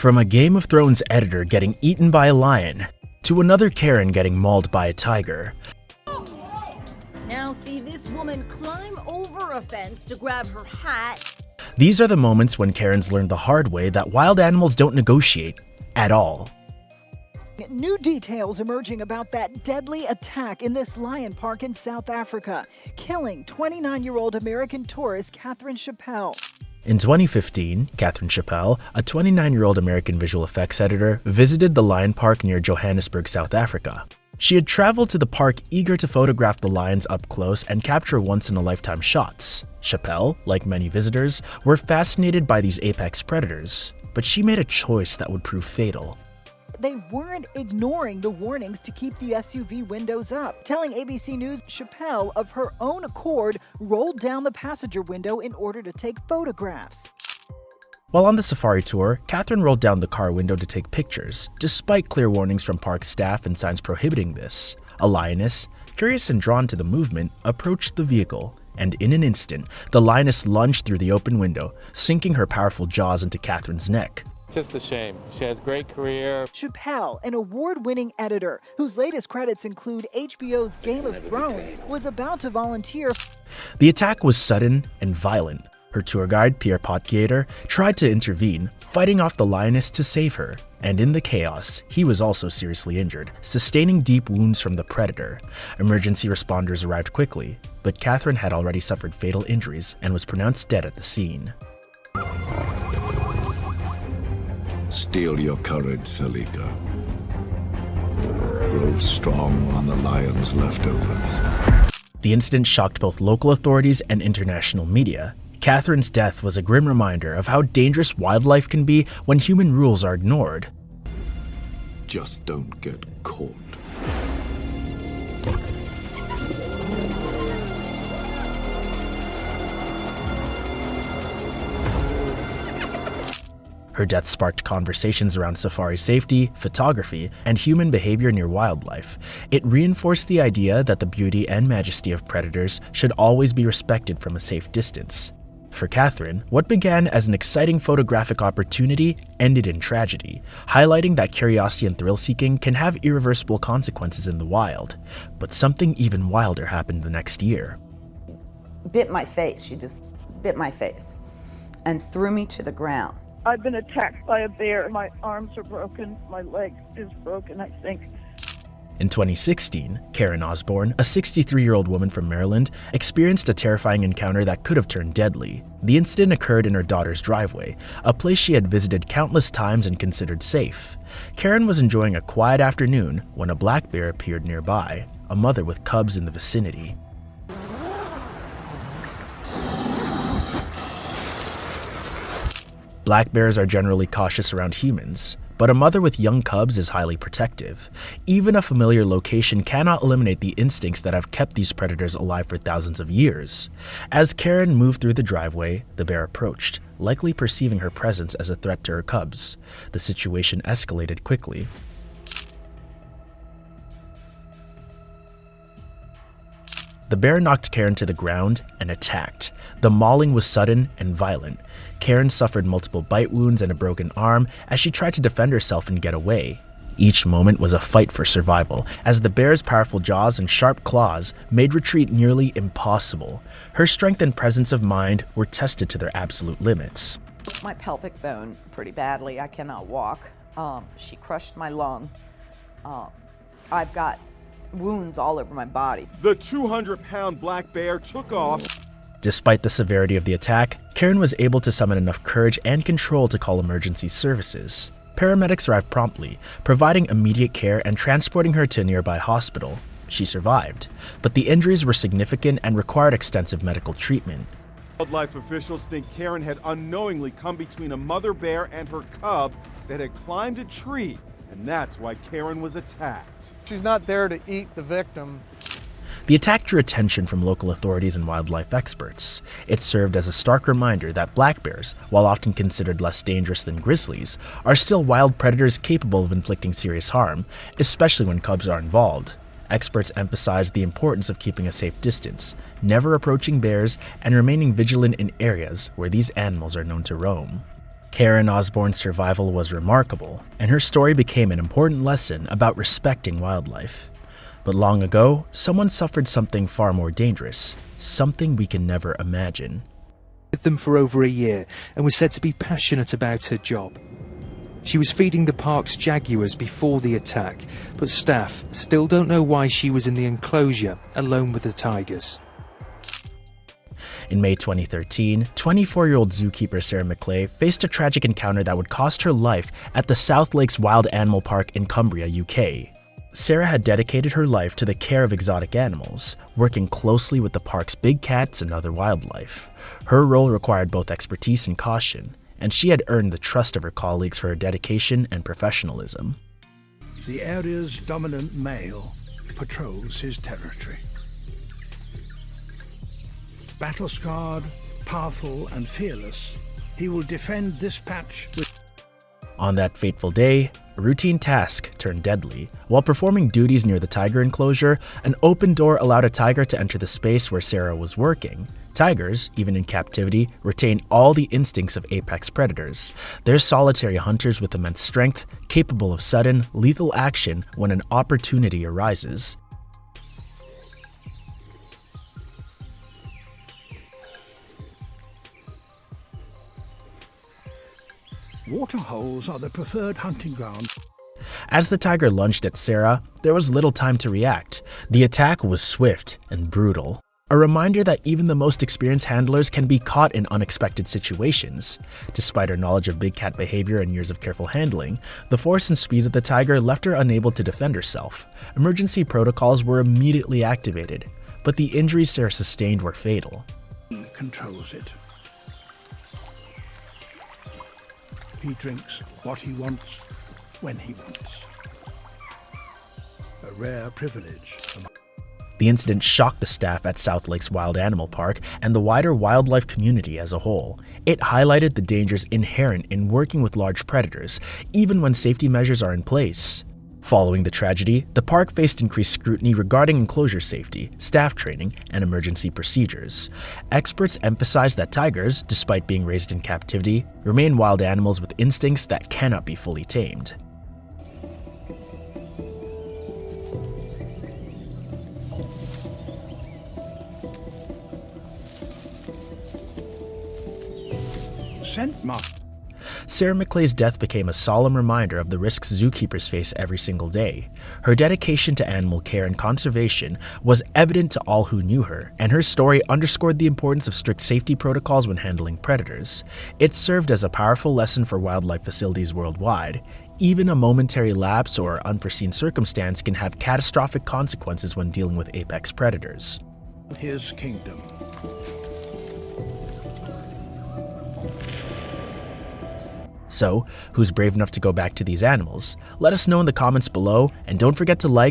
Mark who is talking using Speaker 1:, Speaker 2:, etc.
Speaker 1: From a Game of Thrones editor getting eaten by a lion, to another Karen getting mauled by a tiger.
Speaker 2: Now see this woman climb over a fence to grab her hat.
Speaker 1: These are the moments when Karens learn the hard way that wild animals don't negotiate at all.
Speaker 3: New details emerging about that deadly attack in this lion park in South Africa, killing 29-year-old American tourist Catherine Chappell.
Speaker 1: In 2015, Catherine Chappell, a 29-year-old American visual effects editor, visited the lion park near Johannesburg, South Africa. She had traveled to the park eager to photograph the lions up close and capture once-in-a-lifetime shots. Chappell, like many visitors, were fascinated by these apex predators, but she made a choice that would prove fatal.
Speaker 3: They weren't ignoring the warnings to keep the SUV windows up. Telling ABC News, Chappell, of her own accord, rolled down the passenger window in order to take photographs.
Speaker 1: While on the safari tour, Catherine rolled down the car window to take pictures, despite clear warnings from park staff and signs prohibiting this. A lioness, curious and drawn to the movement, approached the vehicle, and in an instant, the lioness lunged through the open window, sinking her powerful jaws into Catherine's neck.
Speaker 4: Just a shame. She had a great career.
Speaker 3: Chappell, an award-winning editor whose latest credits include HBO's Game of Thrones, was about to volunteer.
Speaker 1: The attack was sudden and violent. Her tour guide, Pierre Potgieter, tried to intervene, fighting off the lioness to save her. And in the chaos, he was also seriously injured, sustaining deep wounds from the predator. Emergency responders arrived quickly, but Catherine had already suffered fatal injuries and was pronounced dead at the scene.
Speaker 5: Steel your courage, Salika. Grow strong on the lion's leftovers.
Speaker 1: The incident shocked both local authorities and international media. Catherine's death was a grim reminder of how dangerous wildlife can be when human rules are ignored.
Speaker 5: Just don't get caught.
Speaker 1: Her death sparked conversations around safari safety, photography, and human behavior near wildlife. It reinforced the idea that the beauty and majesty of predators should always be respected from a safe distance. For Catherine, what began as an exciting photographic opportunity ended in tragedy, highlighting that curiosity and thrill-seeking can have irreversible consequences in the wild. But something even wilder happened the next year.
Speaker 6: Bit my face. She just bit my face and threw me to the ground.
Speaker 7: I've been attacked by a bear. My arms are broken. My leg is broken, I think.
Speaker 1: In 2016, Karen Osborne, a 63-year-old woman from Maryland, experienced a terrifying encounter that could have turned deadly. The incident occurred in her daughter's driveway, a place she had visited countless times and considered safe. Karen was enjoying a quiet afternoon when a black bear appeared nearby, a mother with cubs in the vicinity. Black bears are generally cautious around humans, but a mother with young cubs is highly protective. Even a familiar location cannot eliminate the instincts that have kept these predators alive for thousands of years. As Karen moved through the driveway, the bear approached, likely perceiving her presence as a threat to her cubs. The situation escalated quickly. The bear knocked Karen to the ground and attacked. The mauling was sudden and violent. Karen suffered multiple bite wounds and a broken arm as she tried to defend herself and get away. Each moment was a fight for survival, as the bear's powerful jaws and sharp claws made retreat nearly impossible. Her strength and presence of mind were tested to their absolute limits.
Speaker 6: My pelvic bone pretty badly. I cannot walk. She crushed my lung. I've got wounds all over my body.
Speaker 8: The 200-pound black bear took off.
Speaker 1: Despite the severity of the attack, Karen was able to summon enough courage and control to call emergency services. Paramedics arrived promptly, providing immediate care and transporting her to a nearby hospital. She survived, but the injuries were significant and required extensive medical treatment.
Speaker 8: Wildlife officials think Karen had unknowingly come between a mother bear and her cub that had climbed a tree, and that's why Karen was attacked.
Speaker 9: She's not there to eat the victim.
Speaker 1: The attack drew attention from local authorities and wildlife experts. It served as a stark reminder that black bears, while often considered less dangerous than grizzlies, are still wild predators capable of inflicting serious harm, especially when cubs are involved. Experts emphasized the importance of keeping a safe distance, never approaching bears, and remaining vigilant in areas where these animals are known to roam. Karen Osborne's survival was remarkable, and her story became an important lesson about respecting wildlife. But long ago, someone suffered something far more dangerous, something we can never imagine.
Speaker 10: With them for over a year and was said to be passionate about her job. She was feeding the park's jaguars before the attack, but staff still don't know why she was in the enclosure alone with the tigers.
Speaker 1: In May 2013, 24-year-old zookeeper Sarah McClay faced a tragic encounter that would cost her life at the South Lakes Wild Animal Park in Cumbria, UK. Sarah had dedicated her life to the care of exotic animals, working closely with the park's big cats and other wildlife. Her role required both expertise and caution, and she had earned the trust of her colleagues for her dedication and professionalism.
Speaker 5: The area's dominant male patrols his territory. Battle-scarred, powerful and fearless, he will defend this patch with...
Speaker 1: On that fateful day, a routine task turned deadly. While performing duties near the tiger enclosure, an open door allowed a tiger to enter the space where Sarah was working. Tigers, even in captivity, retain all the instincts of apex predators. They're solitary hunters with immense strength, capable of sudden, lethal action when an opportunity arises.
Speaker 5: Waterholes are the preferred hunting ground.
Speaker 1: As the tiger lunged at Sarah, there was little time to react. The attack was swift and brutal. A reminder that even the most experienced handlers can be caught in unexpected situations. Despite her knowledge of big cat behavior and years of careful handling, the force and speed of the tiger left her unable to defend herself. Emergency protocols were immediately activated, but the injuries Sarah sustained were fatal.
Speaker 5: He controls it. He drinks what he wants, when he wants. A rare privilege.
Speaker 1: The incident shocked the staff at South Lakes Wild Animal Park and the wider wildlife community as a whole. It highlighted the dangers inherent in working with large predators, even when safety measures are in place. Following the tragedy, the park faced increased scrutiny regarding enclosure safety, staff training, and emergency procedures. Experts emphasized that tigers, despite being raised in captivity, remain wild animals with instincts that cannot be fully tamed.
Speaker 5: Scent mark.
Speaker 1: Sarah McClay's death became a solemn reminder of the risks zookeepers face every single day. Her dedication to animal care and conservation was evident to all who knew her, and her story underscored the importance of strict safety protocols when handling predators. It served as a powerful lesson for wildlife facilities worldwide. Even a momentary lapse or unforeseen circumstance can have catastrophic consequences when dealing with apex predators.
Speaker 5: His kingdom.
Speaker 1: So, who's brave enough to go back to these animals? Let us know in the comments below, and don't forget to like,